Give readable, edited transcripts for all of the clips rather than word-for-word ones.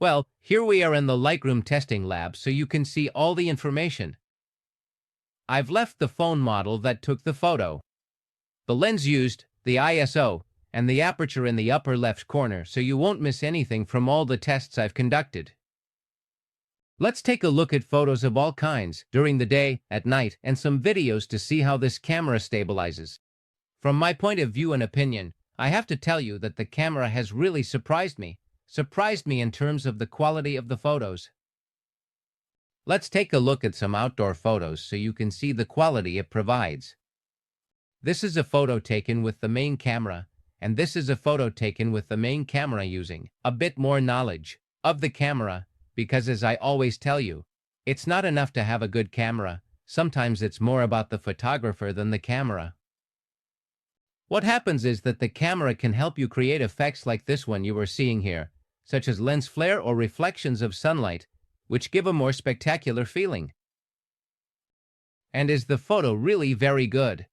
Well, here we are in the Lightroom testing lab so you can see all the information. I've left the phone model that took the photo, the lens used, the ISO, and the aperture in the upper left corner so you won't miss anything from all the tests I've conducted. Let's take a look at photos of all kinds, during the day, at night, and some videos to see how this camera stabilizes. From my point of view and opinion, I have to tell you that the camera has really surprised me in terms of the quality of the photos. Let's take a look at some outdoor photos so you can see the quality it provides. This is a photo taken with the main camera, and this is a photo taken with the main camera using a bit more knowledge of the camera, because as I always tell you, it's not enough to have a good camera. Sometimes it's more about the photographer than the camera. What happens is that the camera can help you create effects like this one you are seeing here, such as lens flare or reflections of sunlight, which give a more spectacular feeling. And is the photo really very good?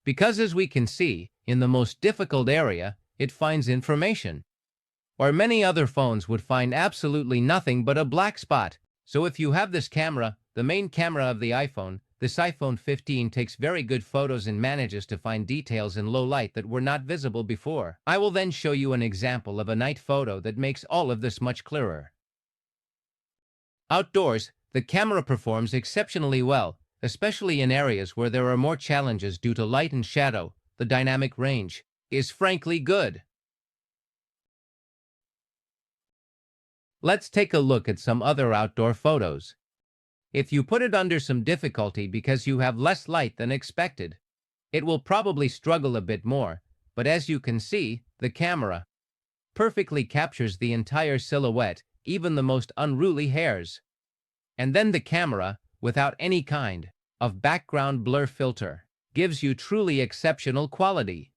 Because as we can see, in the most difficult area, it finds information, where many other phones would find absolutely nothing but a black spot. So if you have this camera, the main camera of the iPhone, this iPhone 15 takes very good photos and manages to find details in low light that were not visible before. I will then show you an example of a night photo that makes all of this much clearer. Outdoors, the camera performs exceptionally well, especially in areas where there are more challenges due to light and shadow. The dynamic range is frankly good. Let's take a look at some other outdoor photos. If you put it under some difficulty because you have less light than expected, it will probably struggle a bit more, but as you can see, the camera perfectly captures the entire silhouette, even the most unruly hairs. And then the camera, without any kind of background blur filter, gives you truly exceptional quality.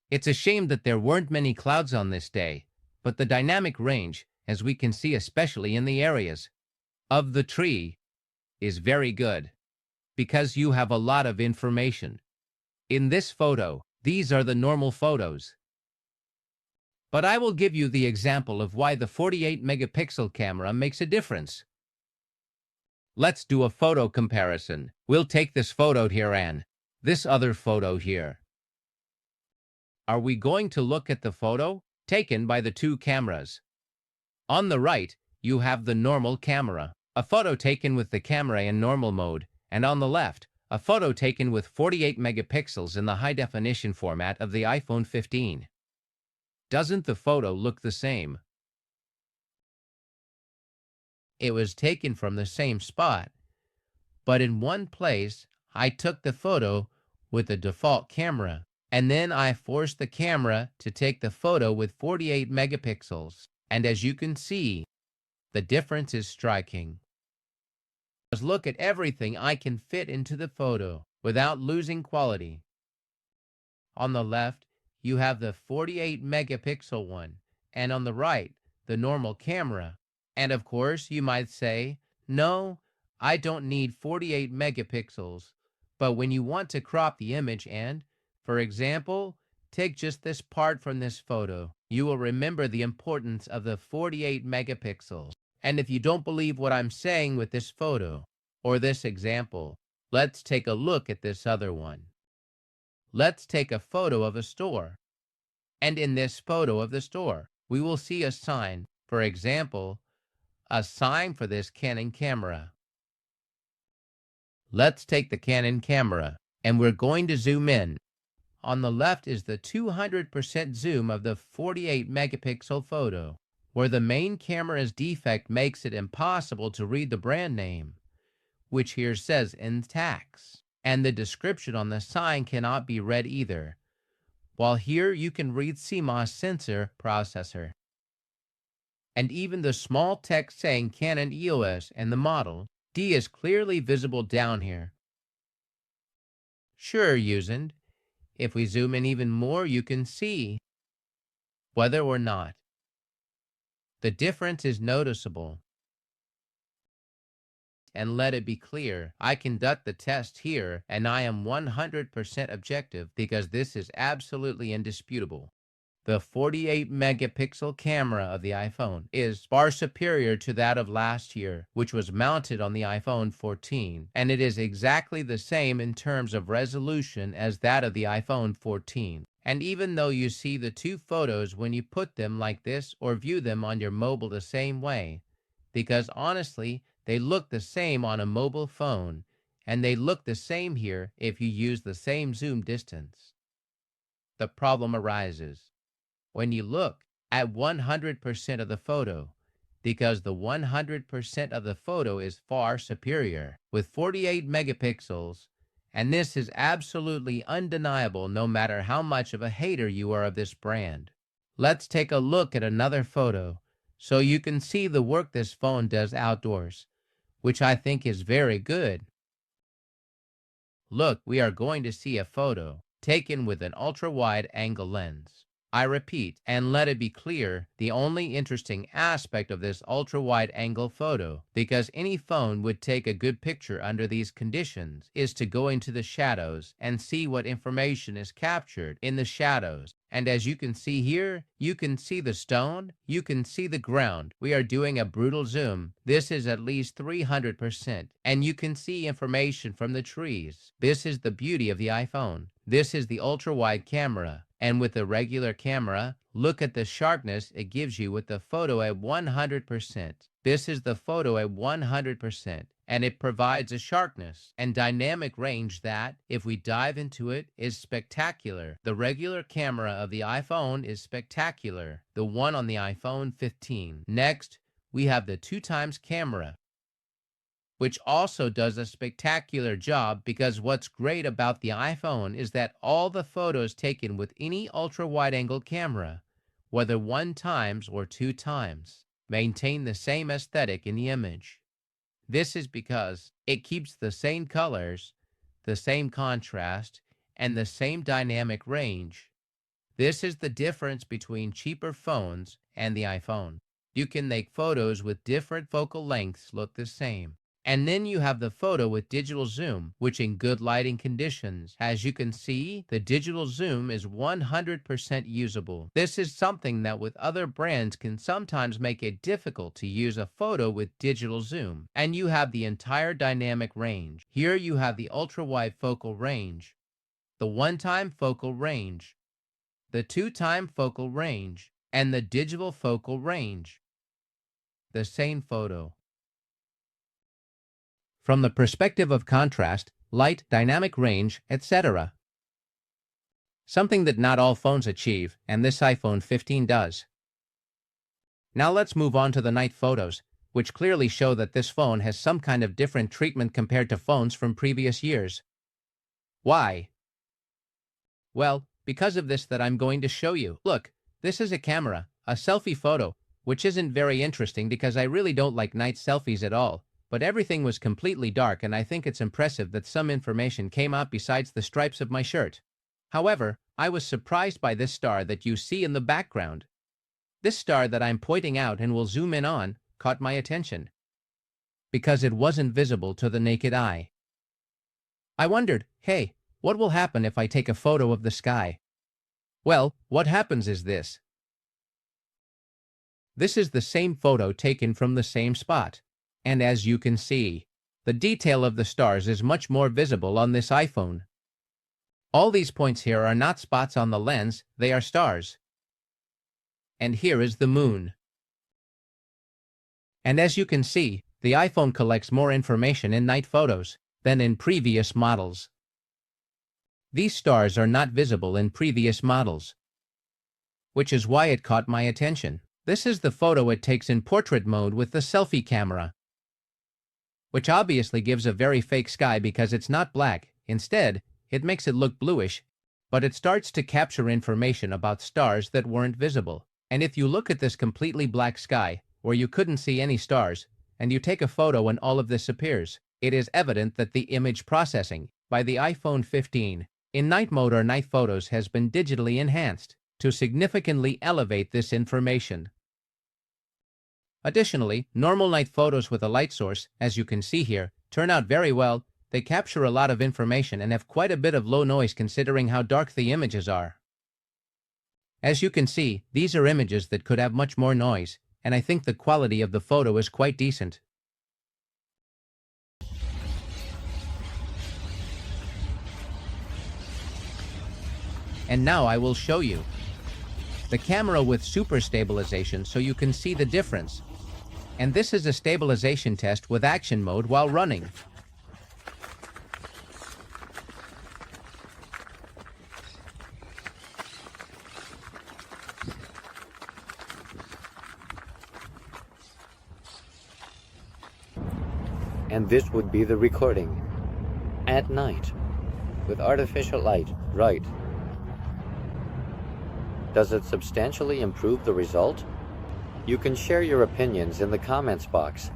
It's a shame that there weren't many clouds on this day, but the dynamic range, as we can see especially in the areas of the tree, is very good, because you have a lot of information. In this photo, these are the normal photos. But I will give you the example of why the 48 megapixel camera makes a difference. Let's do a photo comparison. We'll take this photo here and this other photo here. Are we going to look at the photo taken by the two cameras? On the right, you have the normal camera, a photo taken with the camera in normal mode, and on the left, a photo taken with 48 megapixels in the high-definition format of the iPhone 15. Doesn't the photo look the same? It was taken from the same spot, but in one place, I took the photo with the default camera, and then I forced the camera to take the photo with 48 megapixels. And as you can see, the difference is striking. Let's look at everything I can fit into the photo without losing quality. On the left, you have the 48 megapixel one, and on the right, the normal camera. And of course, you might say, no, I don't need 48 megapixels. But when you want to crop the image and, for example, take just this part from this photo, you will remember the importance of the 48 megapixels. And if you don't believe what I'm saying with this photo or this example, let's take a look at this other one. Let's take a photo of a store. And in this photo of the store, we will see a sign, for example, a sign for this Canon camera. Let's take the Canon camera, and we're going to zoom in. On the left is the 200% zoom of the 48 megapixel photo, where the main camera's defect makes it impossible to read the brand name, which here says in text, and the description on the sign cannot be read either, while here you can read CMOS sensor processor. And even the small text saying Canon EOS and the model D is clearly visible down here. Sure, using. If we zoom in even more, you can see whether or not the difference is noticeable. And let it be clear, I conduct the test here and I am 100% objective because this is absolutely indisputable. The 48 megapixel camera of the iPhone is far superior to that of last year, which was mounted on the iPhone 14, and it is exactly the same in terms of resolution as that of the iPhone 14. And even though you see the two photos when you put them like this or view them on your mobile the same way, because honestly, they look the same on a mobile phone, and they look the same here if you use the same zoom distance. The problem arises when you look at 100% of the photo, because the 100% of the photo is far superior with 48 megapixels, and this is absolutely undeniable no matter how much of a hater you are of this brand. Let's take a look at another photo so you can see the work this phone does outdoors, which I think is very good. Look, we are going to see a photo taken with an ultra-wide angle lens. I repeat, and let it be clear, the only interesting aspect of this ultra-wide angle photo, because any phone would take a good picture under these conditions, is to go into the shadows and see what information is captured in the shadows. And as you can see here, you can see the stone, you can see the ground. We are doing a brutal zoom. This is at least 300%. And you can see information from the trees. This is the beauty of the iPhone. This is the ultra-wide camera. And with the regular camera, look at the sharpness it gives you with the photo at 100%. This is the photo at 100%. And it provides a sharpness and dynamic range that, if we dive into it, is spectacular. The regular camera of the iPhone is spectacular, the one on the iPhone 15. Next, we have the 2x camera, which also does a spectacular job, because what's great about the iPhone is that all the photos taken with any ultra-wide-angle camera, whether 1x or 2x, maintain the same aesthetic in the image. This is because it keeps the same colors, the same contrast, and the same dynamic range. This is the difference between cheaper phones and the iPhone. You can make photos with different focal lengths look the same. And then you have the photo with digital zoom, which in good lighting conditions, as you can see, the digital zoom is 100% usable. This is something that with other brands can sometimes make it difficult to use a photo with digital zoom. And you have the entire dynamic range. Here you have the ultra-wide focal range, the 1x focal range, the 2x focal range, and the digital focal range. The same photo. From the perspective of contrast, light, dynamic range, etc. Something that not all phones achieve, and this iPhone 15 does. Now let's move on to the night photos, which clearly show that this phone has some kind of different treatment compared to phones from previous years. Why? Well, because of this that I'm going to show you. Look, this is a camera, a selfie photo, which isn't very interesting because I really don't like night selfies at all. But everything was completely dark, and I think it's impressive that some information came out besides the stripes of my shirt. However, I was surprised by this star that you see in the background. This star that I'm pointing out and will zoom in on caught my attention, because it wasn't visible to the naked eye. I wondered, hey, what will happen if I take a photo of the sky? Well, what happens is this. This is the same photo taken from the same spot. And as you can see, the detail of the stars is much more visible on this iPhone. All these points here are not spots on the lens, they are stars. And here is the moon. And as you can see, the iPhone collects more information in night photos than in previous models. These stars are not visible in previous models, which is why it caught my attention. This is the photo it takes in portrait mode with the selfie camera, which obviously gives a very fake sky because it's not black. Instead, it makes it look bluish, but it starts to capture information about stars that weren't visible. And if you look at this completely black sky, where you couldn't see any stars, and you take a photo and all of this appears, it is evident that the image processing by the iPhone 15 in night mode or night photos has been digitally enhanced to significantly elevate this information. Additionally, normal night photos with a light source, as you can see here, turn out very well. They capture a lot of information and have quite a bit of low noise considering how dark the images are. As you can see, these are images that could have much more noise, and I think the quality of the photo is quite decent. And now I will show you the camera with super stabilization so you can see the difference. And this is a stabilization test with action mode while running. And this would be the recording at night with artificial light, right? Does it substantially improve the result? You can share your opinions in the comments box